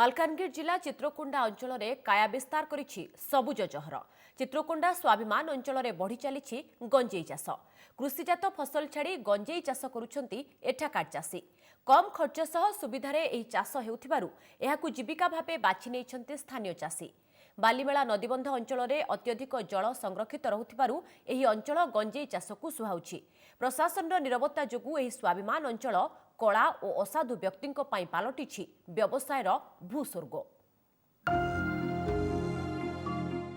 मालकानगिरी जिला चित्रकोंडा अंचल में काया विस्तार करिछि सबुज जहर। चित्रकोंडा स्वाभिमान अंचल में बढ़ी चली गंजेई चाष। कृषिजात फसल छाड़ी गंजेई चाष करुछंती एठाकार चाषी। कम खर्च सह सुविधार एही चाष हेउथिबारु एहाकु जीविका भावे बाछि नेइछंती स्थानीय चाषी। बालीमेला नदीबंध अंचल में अत्यधिक जल संरक्षित रहुथिबारु एही अंचल गंजेई चाषकु सुहाउछि। प्रशासन निरवता जोगु एही स्वाभिमान अंचल कला और असाधु व्यक्तिंक पई पालटिछि व्यवसायर भूस्वर्ग।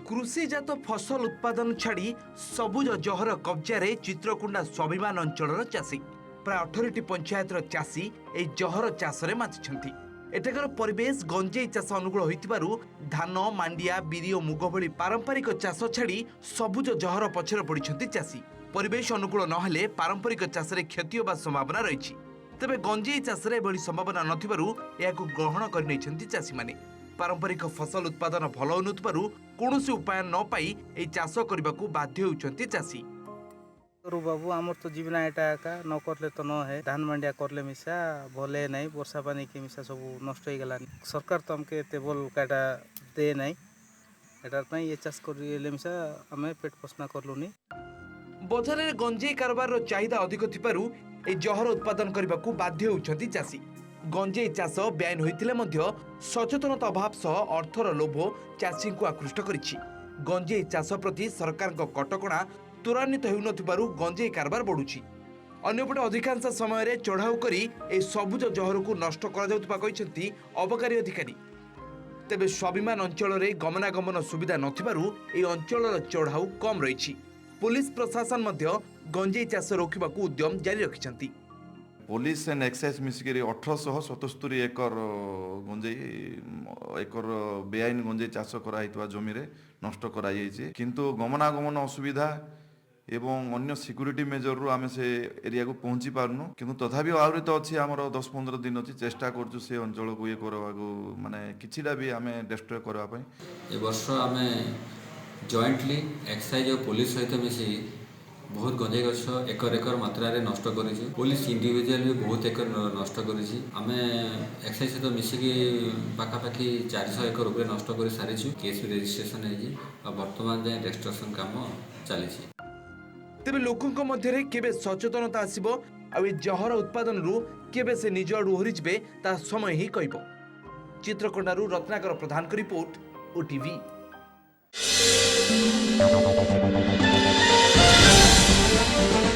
कृषिजात फसल उत्पादन छाड़ी सबुज जहर कब्जारे चित्रकोंडा स्वाभिमान अंचल चाषी। प्राय 18टी पंचायतर चाषी ए जहर चाषरे मातिछंती। एठाकर परिवेश गंजेई चाष अनुकूल होइतिबारु धान मांडिया बिरी और मुग भली पारंपरिक चाष छाड़ी सबुज जहर पछरे पड़िछंती चाषी। परिवेश अनुकूल नहेले पारंपरिक चाषरे क्षति होबा संभावना रहिछि। तेबे गंजेई चाषरे एभली संभावना नथिबारु एहाकु ग्रहण करि नेइछंती चाषी माने। पारंपरिक फसल उत्पादन भल होनुथिबारु कोनोसी उपाय न पाई ए चाष करबाकू बाध्य होउछंती चाषी। बाबू आमर तो जीवना एटा का न करले तो न है। धान मांडिया करले मिसा भले नहीं, वर्षा पानी के मिसा सब नष्ट हो गला। सरकार तो हमके एते बोल काटा दे नहीं। एटार पई ये चाष करले मिसा हमें पेट पोषण करलुनी। बजार में गंजेई कारोबार चाहिदा अधिक थिबारु ए जहर उत्पादन करबाकू बाध्य होउछंती चाषी। गंजेई चाष बेआईन होइतिले मध्य सचेतनता अभाव सह अर्थर लोभ चाषी को आकृष्ट करिछि। गंजेई चाष प्रति सरकार कटकणा त्वरान्वित हेउनथिबारु गंजेई कारोबार बढ़ुछि। अन्यपटे अधिकांश समय चढ़ाऊ करी ए सबुज जहर को नष्ट करा जाउतबा कहिसेंती अबकारी अधिकारी। तेबे स्वाभिमान अंचल में गमनागमन सुविधा नथिबारु ए अंचलर चढ़ाऊ कम रहिछि। पुलिस प्रशासन मध्य गंजेई चाष रोकबाकू उद्यम जारी रखिछंती। पुलिस एंड एक्साइज मिसिक 1877 एकर गंजेई एकर बेआईन गंजेई चाष कराइतवा जमी रे नष्ट कराइछि। किंतु गमनागमन असुविधा एवं अन्य सिक्यूरीटी मेजर रु आमे से एरिया को पहुंची पारनु। किंतु तथापि आउरी तो अछि हमर 10-15 दिन अछि। चेष्टा करछु से अंचल को ये करबाकू माने किछिटा भी आमे डिस्ट्रॉय करबा पई। ए वर्ष आमे जॉइंटली एक्साइज और पुलिस सहित मिसी बहुत गंजेई गछ एकर मात्रा रे नष्ट करिछि। पुलिस इंडिविजुअल भी बहुत एकर नष्ट करिछि। आमे एक्साइज सहित मिसिकी पाखापाखि 400 एकर ऊपर नष्ट कर सारिछु। केस रजिस्ट्रेशन है और वर्तमान जाए रेस्ट्रिक्शन काम चलिछि। तेबे लोकंक मध्यरे केबे सचेतनता आसीबो आ ए जहर उत्पादन रु केबे से निज आडू हरि जबे ता समय ही कहबो। चित्रकोंडारू रत्नाकर प्रधान का रिपोर्ट ओटीवी। Thank you.